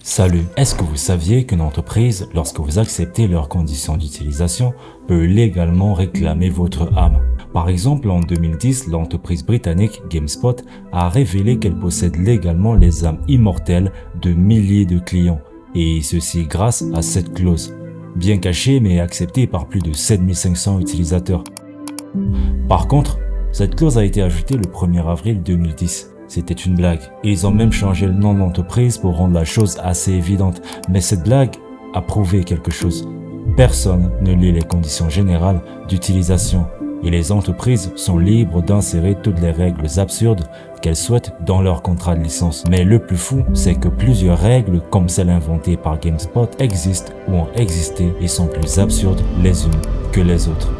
Salut, est-ce que vous saviez qu'une entreprise, lorsque vous acceptez leurs conditions d'utilisation, peut légalement réclamer votre âme? Par exemple, en 2010, l'entreprise britannique GameSpot a révélé qu'elle possède légalement les âmes immortelles de milliers de clients, et ceci grâce à cette clause, bien cachée mais acceptée par plus de 7500 utilisateurs. Par contre, cette clause a été ajoutée le 1er avril 2010. C'était une blague. Ils ont même changé le nom de l'entreprise pour rendre la chose assez évidente. Mais cette blague a prouvé quelque chose. Personne ne lit les conditions générales d'utilisation et les entreprises sont libres d'insérer toutes les règles absurdes qu'elles souhaitent dans leur contrat de licence. Mais le plus fou, c'est que plusieurs règles comme celles inventées par GameSpot existent ou ont existé et sont plus absurdes les unes que les autres.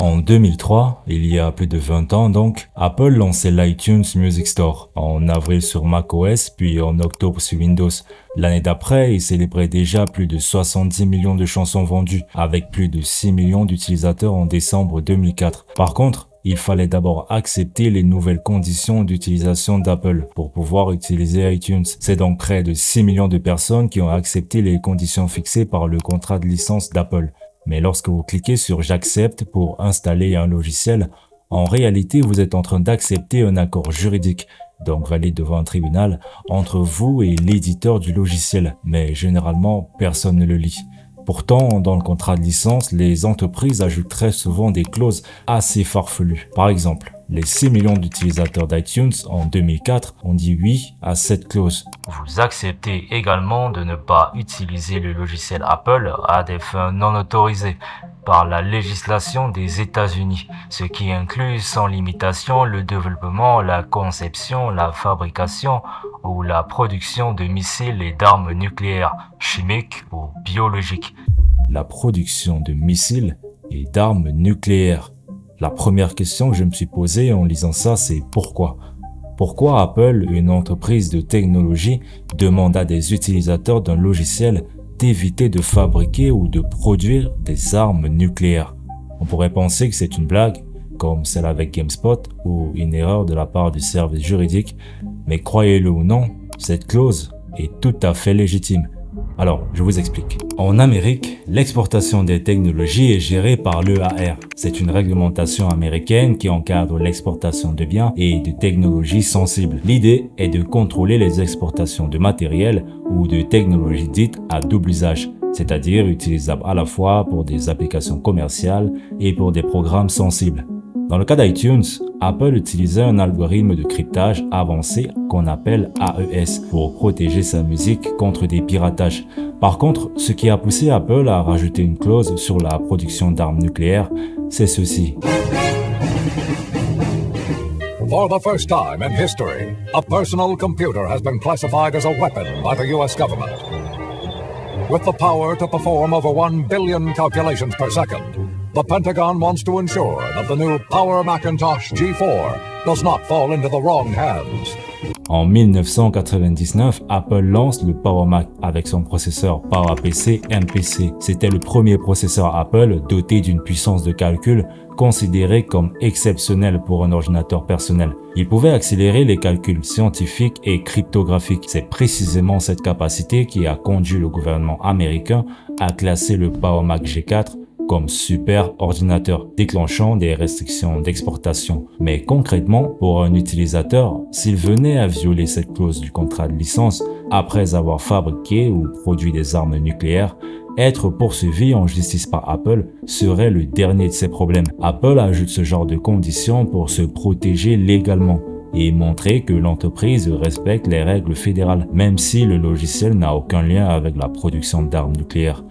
En 2003, il y a plus de 20 ans donc, Apple lançait l'iTunes Music Store, en avril sur macOS puis en octobre sur Windows. L'année d'après, il célébrait déjà plus de 70 millions de chansons vendues, avec plus de 6 millions d'utilisateurs en décembre 2004. Par contre, il fallait d'abord accepter les nouvelles conditions d'utilisation d'Apple pour pouvoir utiliser iTunes. C'est donc près de 6 millions de personnes qui ont accepté les conditions fixées par le contrat de licence d'Apple. Mais lorsque vous cliquez sur « J'accepte » pour installer un logiciel, en réalité, vous êtes en train d'accepter un accord juridique, donc valide devant un tribunal, entre vous et l'éditeur du logiciel. Mais généralement, personne ne le lit. Pourtant, dans le contrat de licence, les entreprises ajoutent très souvent des clauses assez farfelues. Par exemple, les 6 millions d'utilisateurs d'iTunes en 2004 ont dit oui à cette clause. Vous acceptez également de ne pas utiliser le logiciel Apple à des fins non autorisées par la législation des États-Unis, ce qui inclut sans limitation le développement, la conception, la fabrication ou la production de missiles et d'armes nucléaires, chimiques ou biologiques. La production de missiles et d'armes nucléaires. La première question que je me suis posée en lisant ça, c'est pourquoi? Pourquoi Apple, une entreprise de technologie, demande à des utilisateurs d'un logiciel d'éviter de fabriquer ou de produire des armes nucléaires? On pourrait penser que c'est une blague, comme celle avec GameSpot, ou une erreur de la part du service juridique, mais croyez-le ou non, cette clause est tout à fait légitime. Alors, je vous explique. En Amérique, l'exportation des technologies est gérée par l'EAR. C'est une réglementation américaine qui encadre l'exportation de biens et de technologies sensibles. L'idée est de contrôler les exportations de matériel ou de technologies dites à double usage, c'est-à-dire utilisables à la fois pour des applications commerciales et pour des programmes sensibles. Dans le cas d'iTunes, Apple utilisait un algorithme de cryptage avancé qu'on appelle AES pour protéger sa musique contre des piratages. Par contre, ce qui a poussé Apple à rajouter une clause sur la production d'armes nucléaires, c'est ceci. For the first time in history, a personal computer has been classified as a weapon by the US government. With the power to perform over 1 billion calculations per second, the Pentagon wants to ensure that the new Power Macintosh G4 does not fall into the wrong hands. En 1999, Apple lance le Power Mac avec son processeur PowerPC MPC. C'était le premier processeur Apple doté d'une puissance de calcul considérée comme exceptionnelle pour un ordinateur personnel. Il pouvait accélérer les calculs scientifiques et cryptographiques. C'est précisément cette capacité qui a conduit le gouvernement américain à classer le Power Mac G4 comme super ordinateur, déclenchant des restrictions d'exportation. Mais concrètement, pour un utilisateur, s'il venait à violer cette clause du contrat de licence après avoir fabriqué ou produit des armes nucléaires, être poursuivi en justice par Apple serait le dernier de ses problèmes. Apple ajoute ce genre de conditions pour se protéger légalement et montrer que l'entreprise respecte les règles fédérales, même si le logiciel n'a aucun lien avec la production d'armes nucléaires.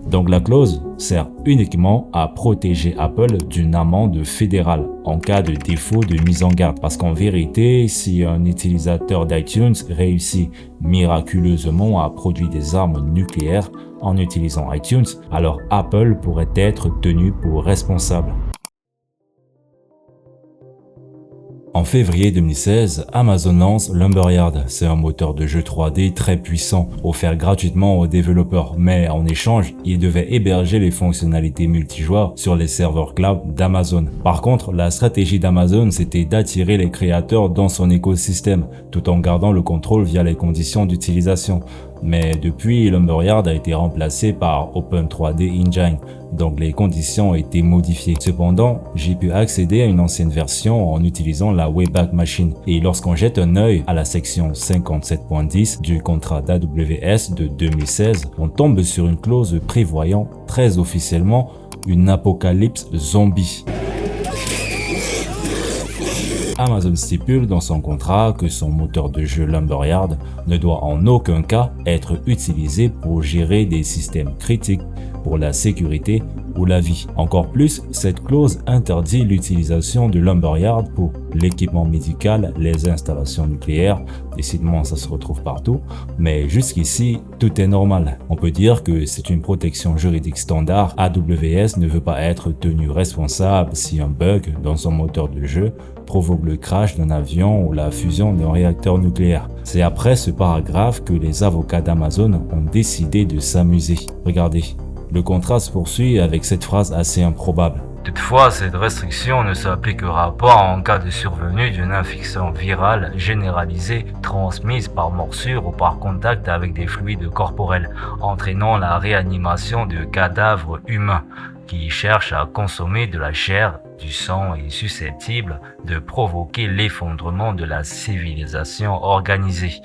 Donc la clause sert uniquement à protéger Apple d'une amende fédérale en cas de défaut de mise en garde. Parce qu'en vérité, si un utilisateur d'iTunes réussit miraculeusement à produire des armes nucléaires en utilisant iTunes, alors Apple pourrait être tenu pour responsable. En février 2016, Amazon lance Lumberyard. C'est un moteur de jeu 3D très puissant, offert gratuitement aux développeurs, mais en échange, il devait héberger les fonctionnalités multijoueurs sur les serveurs cloud d'Amazon. Par contre, la stratégie d'Amazon, c'était d'attirer les créateurs dans son écosystème, tout en gardant le contrôle via les conditions d'utilisation. Mais depuis, Lumberyard a été remplacé par Open3D Engine, donc les conditions ont été modifiées. Cependant, j'ai pu accéder à une ancienne version en utilisant la Wayback Machine. Et lorsqu'on jette un œil à la section 57.10 du contrat d'AWS de 2016, on tombe sur une clause prévoyant très officiellement une apocalypse zombie. Amazon stipule dans son contrat que son moteur de jeu Lumberyard ne doit en aucun cas être utilisé pour gérer des systèmes critiques pour la sécurité ou la vie. Encore plus, cette clause interdit l'utilisation de Lumberyard pour l'équipement médical, les installations nucléaires. Décidément, ça se retrouve partout. Mais jusqu'ici, tout est normal. On peut dire que c'est une protection juridique standard. AWS ne veut pas être tenu responsable si un bug dans son moteur de jeu provoque le crash d'un avion ou la fusion d'un réacteur nucléaire. C'est après ce paragraphe que les avocats d'Amazon ont décidé de s'amuser. Regardez, le contrat se poursuit avec cette phrase assez improbable. Toutefois, cette restriction ne s'appliquera pas en cas de survenue d'une infection virale généralisée transmise par morsure ou par contact avec des fluides corporels, entraînant la réanimation de cadavres humains qui cherchent à consommer de la chair, du sang et susceptible de provoquer l'effondrement de la civilisation organisée.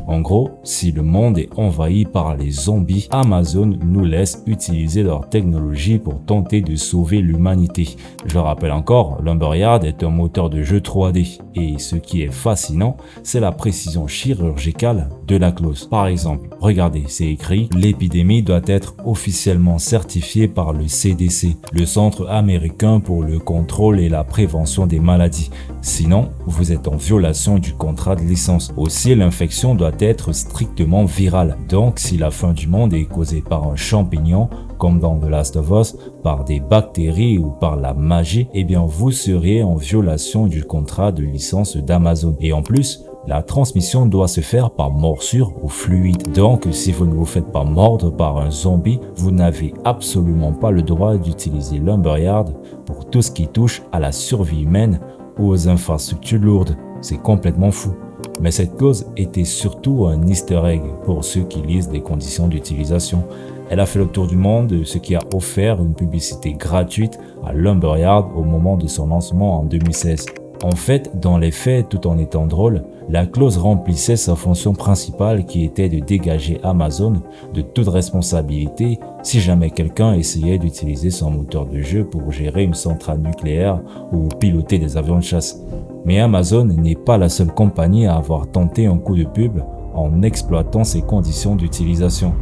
En gros, si le monde est envahi par les zombies, Amazon nous laisse utiliser leur technologie pour tenter de sauver l'humanité. Je rappelle encore, Lumberyard est un moteur de jeu 3D et ce qui est fascinant, c'est la précision chirurgicale de la clause. Par exemple, regardez, c'est écrit « L'épidémie doit être officiellement certifiée par le CDC, le Centre américain pour le contrôle et la prévention des maladies. Sinon, vous êtes en violation du contrat de licence. Aussi, l'infection doit être strictement virale. Donc, si la fin du monde est causée par un champignon, comme dans The Last of Us, par des bactéries ou par la magie, eh bien, vous seriez en violation du contrat de licence d'Amazon. Et en plus, la transmission doit se faire par morsure ou fluide. Donc, si vous ne vous faites pas mordre par un zombie, vous n'avez absolument pas le droit d'utiliser Lumberyard pour tout ce qui touche à la survie humaine ou aux infrastructures lourdes. C'est complètement fou. Mais cette clause était surtout un easter egg pour ceux qui lisent les conditions d'utilisation. Elle a fait le tour du monde, ce qui a offert une publicité gratuite à Lumberyard au moment de son lancement en 2016. En fait, dans les faits, tout en étant drôle, la clause remplissait sa fonction principale qui était de dégager Amazon de toute responsabilité si jamais quelqu'un essayait d'utiliser son moteur de jeu pour gérer une centrale nucléaire ou piloter des avions de chasse. Mais Amazon n'est pas la seule compagnie à avoir tenté un coup de pub en exploitant ces conditions d'utilisation.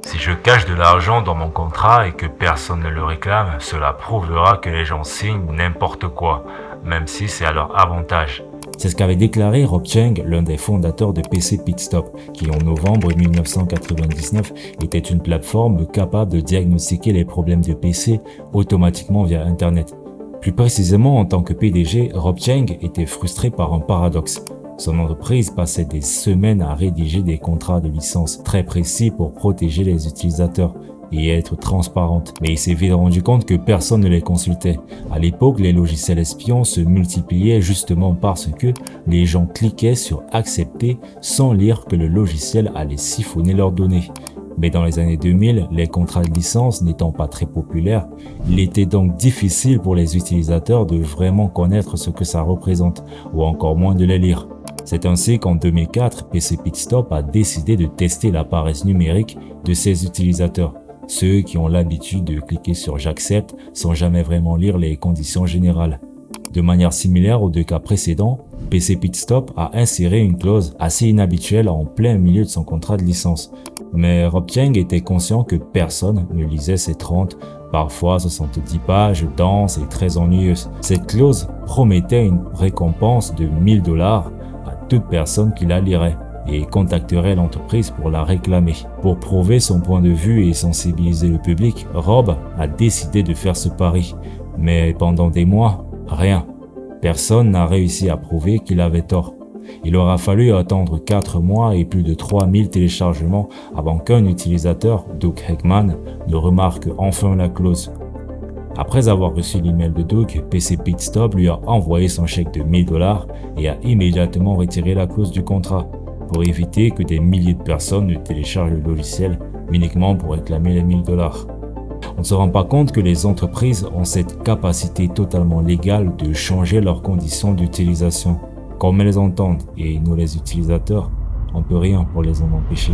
Si je cache de l'argent dans mon contrat et que personne ne le réclame, cela prouvera que les gens signent n'importe quoi, même si c'est à leur avantage. C'est ce qu'avait déclaré Rob Cheng, l'un des fondateurs de PC Pit Stop, qui en novembre 1999 était une plateforme capable de diagnostiquer les problèmes de PC automatiquement via Internet. Plus précisément, en tant que PDG, Rob Cheng était frustré par un paradoxe. Son entreprise passait des semaines à rédiger des contrats de licence très précis pour protéger les utilisateurs et être transparente. Mais il s'est vite rendu compte que personne ne les consultait. À l'époque, les logiciels espions se multipliaient justement parce que les gens cliquaient sur accepter sans lire que le logiciel allait siphonner leurs données. Mais dans les années 2000, les contrats de licence n'étant pas très populaires, il était donc difficile pour les utilisateurs de vraiment connaître ce que ça représente, ou encore moins de les lire. C'est ainsi qu'en 2004, PC Pit Stop a décidé de tester la paresse numérique de ses utilisateurs, ceux qui ont l'habitude de cliquer sur « J'accepte » sans jamais vraiment lire les conditions générales. De manière similaire aux deux cas précédents, PC Pit Stop a inséré une clause assez inhabituelle en plein milieu de son contrat de licence. Mais Rob Cheng était conscient que personne ne lisait ces 30, parfois 70 pages denses et très ennuyeuses. Cette clause promettait une récompense de $1000 à toute personne qui la lirait et contacterait l'entreprise pour la réclamer. Pour prouver son point de vue et sensibiliser le public, Rob a décidé de faire ce pari. Mais pendant des mois, rien. Personne n'a réussi à prouver qu'il avait tort. Il aura fallu attendre 4 mois et plus de 3000 téléchargements avant qu'un utilisateur, Doug Heckman, ne remarque enfin la clause. Après avoir reçu l'email de Doug, PC Pit Stop lui a envoyé son chèque de 1000 $ et a immédiatement retiré la clause du contrat pour éviter que des milliers de personnes ne téléchargent le logiciel uniquement pour réclamer les 1000 $. On ne se rend pas compte que les entreprises ont cette capacité totalement légale de changer leurs conditions d'utilisation comme elles entendent, et nous les utilisateurs, on peut rien pour les en empêcher.